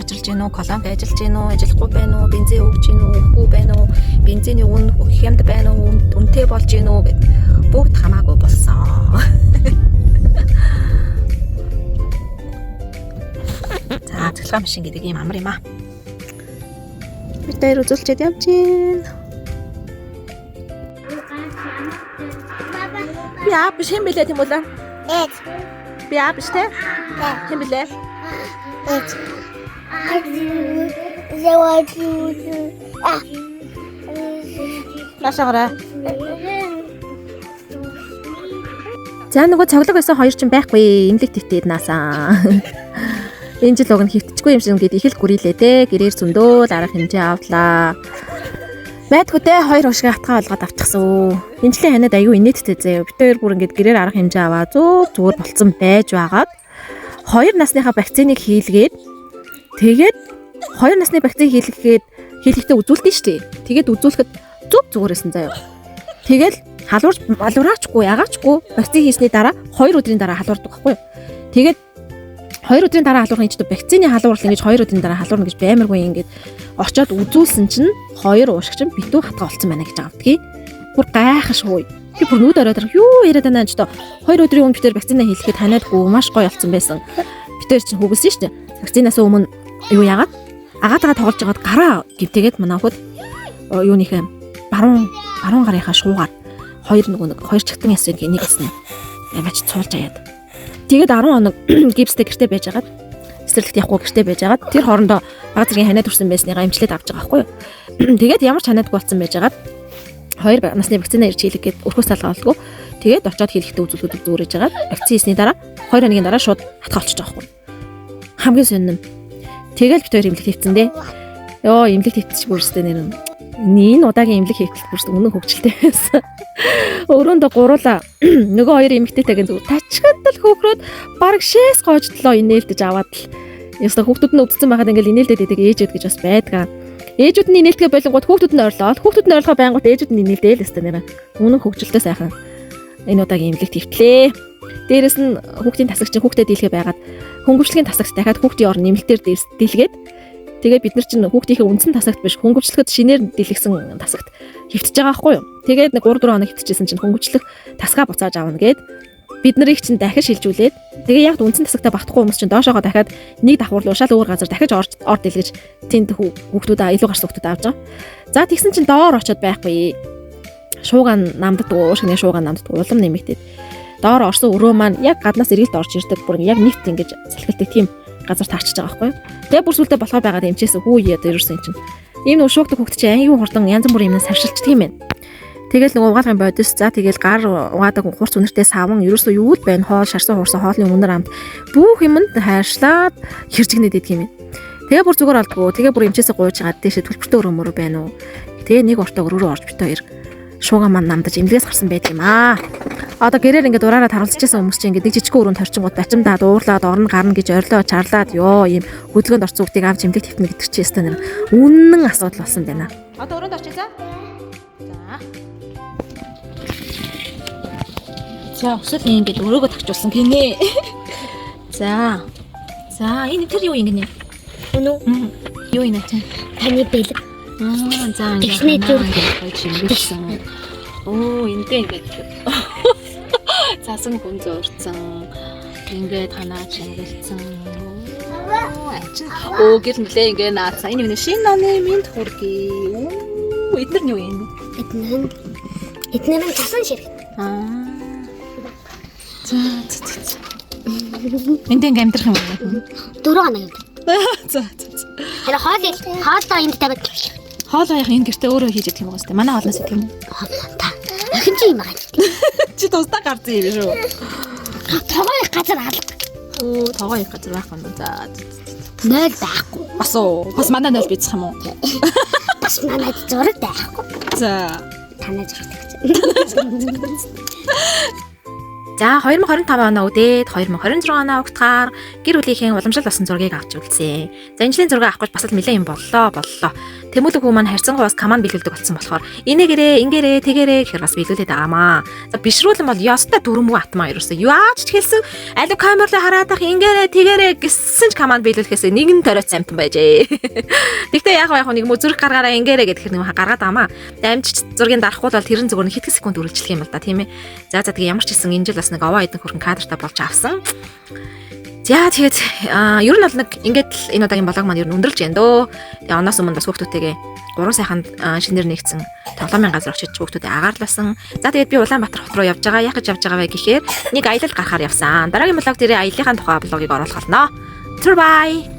ажиллаж гин үү, колонк ажиллаж гин үү, ажиллахгүй байна уу, бензин өгч гин үү, өгөхгүй байна уу, бензиний үн хямд байна уу, үнэтэй болж гин үү гэд бүгд хамаагүй болсон. За цэцлэг машин гэдэг юм амар юм аа. Бид дээр үзүүлчихэд явж гин. Я биш юм билээ тийм үү? Эд. Би биш те? Хэм билээ? Эд. Зэвэж. Нашаараа. За нөгөө цоглог байсан хоёр ч байхгүй имлэг твтээд наасаа. Энэ жил уг нь хөвтчихгүй юм шиг ингээд их л гүрилээ те. Гэрээр зөндөөл арга хэмжээ авлаа. Байдгүй те хоёр уушгаа хатгаа олгоод авчихсан. Энэ жилийн ханад аюу инээдтэй заяа. Бид хоёр бүр ингээд гэрээр арга хэмжээ аваа зүгээр болцсон байж байгаад 2 насныхаа вакциныг хийлгээд тэгээд 2 насны вакцины хийлгэхдээ үзүүлдэн штэ. Тэгээд үзүүлэхэд зүгээрсэн заяа. Тэгэл халуурчгүй ягаачгүй вакцины хийсний дараа 2 өдрийн дараа халуурдаг байхгүй юу. Тэгээд 2 өдрийн дараа халуурах гэж вакцины халуурал ингэж 2 өдрийн дараа халуурна гэж баймаргүй ингэж очоод үзүүлсэн чинь 2 уушгч нь битүү хатгаа болцсон байна гэж авдгийг. Бүр гайхашгүй. Би бүр нүд ороод юу яриад байна ч 2 өдрийн өмнө битээр вакцина хийлгэхэд ханиадгүй маш гоё болсон байсан. Битээр чинь хүүгсэн шүү дээ. Вакцинаас өмнө юу яагаад агаатайгаа тоглож байгаад гараа гівтэйгээд манайхад юуныхээ баруун гарынхаа шуугаад хоёр чигтэн ясыг энийг гэсэн ямаач цуулж аяад. Тэгээд 10 хоног гипстэй гэртээ байж байгаад цэцэрлэгт явахгүй гэртээ байж байгаад тэр хоорондоо бага зэргийн ханиад хүрсэн байсныгаа эмчлээд авч байгаа байхгүй юу. Тэгээд ямар ч ханиадгүй болсон байж байгаад 2 насны вакцина ирж хийлгэхэд өрхөөс талгаа болтгоо. Тэгээд очиод хийлгэхдээ үзүүлэлт зүгээрэж байгаад вакцины хийсний дараа 2 хоногийн дараа шууд хатгаа болчихж байгаа байхгүй юу. Хамгийн сонирм. Тэгэл бит хоёр эмнэлэг хийвцэн дээ. Йоо эмнэлэг хийвцчих бүрстэй нэр нь. Энэ удаагийн эмнэлэг хийвцэл бүрс үнэн хөвгчлээ байсан. Өрөөндөө гуруула нөгөө хоёр эмэгтэйтэйгээ зүг тачгаад л хөөхрөөд баг шээс гоождлоо инээлдэж аваад л. Яста хүүхдүүд нь өвдсөн байхад ингээл инээлдэд идэг ээжүүд гэж бас байдгаа. Ээжүүд нь инээлтгээ болонгууд хүүхдүүд нь ойрлоо. Хүүхдүүд нь ойрлохоо байнгут ээжүүд нь инээлдээл өстэй нэр. Үнэн хөвгчлээ сайхан. Энэ удаагийн эмнэлэг хийвтлээ. Дээрээс нь хүүхдийн тасагч хүүхдэд дийлгээ байгаад хөнгөвчлөгийн тасагт дахиад хүүхдийн орн нэмэлтээр дийлгээд тэгээд бид нар чинь хүүхдийнхээ үндсэн тасагт биш хөнгөвчлөхөд шинээр дийлгсэн тасагт хөвтөж байгаа байхгүй юу. Тэгээд нэг 3-4 хоног хөвтөжсэн чинь хөнгөвчлөх тасгаа буцааж аавна гэд бид нарыг чинь дахиж шилжүүлээд тэгээ яг үндсэн тасагтаа багтахгүй хүмүүс чинь доошоогоо дахиад нэг давхар руу шал өөр газар дахиж орд дийлгэж тэнд хүүхдүүдээ илүү гарч хүүхдүүд авч байгаа. За тэгсэн чинь доор очиод байхгүй. Шуугаан намддаг уушгины шуугаан намддаг улам нэмэгдээд доор орсон өрөө маань яг гаднаас эргэлт орж ирдэг бүр яг нэгт ингэж салхилдаг тийм газар таарчиж байгаа байхгүй. Тэгээ бүр сүлдээ болохоо байгаад эмчээсээ хүү яа дээрсэн чинь. Энэ шуугдаг хүүхд чинь аюу хурдан янз бүрийн юмнаас саршилчдаг юм байна. Тэгэл нөгөө угаалгын бодис за тэгэл гар угаадаг хурц үнэртэй саван ерөөсөө юу л байна хоол шарсан хуурсан хоолны үнэр амт бүх юмд хайршлаад хэржигнээд идэх юм. Тэгээ бүр зүгээр алдгүй. Тэгээ бүр эмчээсээ гуйж гаад дэшээ төлбөртөө өрөмөр байна уу. Тэгээ нэг ортоо өрөөрөө орж бит хоёр шуугаа маань намдаж эмнэлгээс гарсан байдаг юм аа. Одоо гэрээр ингээд ураараа таруулчихсан хүмүүс чинь ингээд нэг жижиг өрөөнд торчингууд бачимдаа дуурлаад орно гарна гэж орилоо чарлаад ёо ийм хөдөлгөөнд орсон хүүхдийг авч эмнэлэг твтнэ гэдэг чинь өстой нэр үнэн асуудал болсон байна. Одоо өрөөнд орчих за. За өсөл ингээд өрөөгөө тагчулсан гинэ. За энэ тэр юу ингэнэ? Үнүү. Юу энэ чинь? Таны бэлэг. За ингээд чимбэлсэн. Оо эндээ ингээд цаасан хүн зурцсан. Ингээд танаа чимбэлсэн. Оо гэр нөлөө ингээд наацсан. Энэ шинэ оны минь хүргэе. Оо эдгээр нь юу юм? Эдгээр нь цасан ширхэг. За. Энд ингээ амьдрах юм уу? 4 хоног юм. За. Харин хоолоо энд тавиад. Хоолоо яг энэ гэртээ өөрөө хийж идэх юм уу гэстэй. Манай хоолноос идэх юм уу? Та. Ахин чи юм аа. Чи тусдаа гарсан юм шүү. Тогоо их газар алга. Оо, тогоо их газар байх юм. За. 0 байхгүй. Бас манай 0 бийцэх юм уу? Бас манай зураг байхгүй. За. Танай зураг. За 2025 оноо үдээд 2026 оноо өгтгаар гэр бүлийнхээ уламжлал болсон зургийг авч үлдсэн. За энэ жилийн зураг авахгүй бас л нэлээд юм боллоо. Тэмүүлэг хүмүүс маань харьцангуй бас команд биелүүлдэг болсон болохоор инээгээрээ, ингээрээ, тэгээрээ гэхээр бас биелүүлээд байгаамаа. За бишрүүлэн бол ёстой дөрмөө атмаа ерөөсөө. Яаж ч хэлсэн алив камераа хараад ах ингээрээ, тэгээрээ гэсэн ч команд биелүүлэхээс нэг нь ториоц амтан байжээ. Тэгтээ яг нэг мө зүрх гаргаараа ингээрээ гэхээр нэг гаргаад байгаамаа. Амжиж зургийн дарахгүй бол тэр нь зүгээр хэдхэн секунд үргэлжлэх юм л да тийм ээ. За тэгээ ямар ч гэсэн энэ жил бас нэг овоо эдэн хөрхөн кадртай болж авсан. За тэгээд ер нь бол нэг ингээд л энэ удаагийн блог маань ер нь өндөрлж байна дөө. Тэгээ оноос өмнө бас хүүхдүүдтэйгээ 3 сайханд шинээр нэгдсэн тоглоомын газар очиж хүүхдүүдээ агаарласан. За тэгээд би Улаанбаатар хот руу явж байгаа. Яг гэж явж байгаа вэ гэхээр нэг аялал гарахаар явсан. Дараагийн блог дээрээ аяллахын тухай блогийг оруулах болно. Турбай.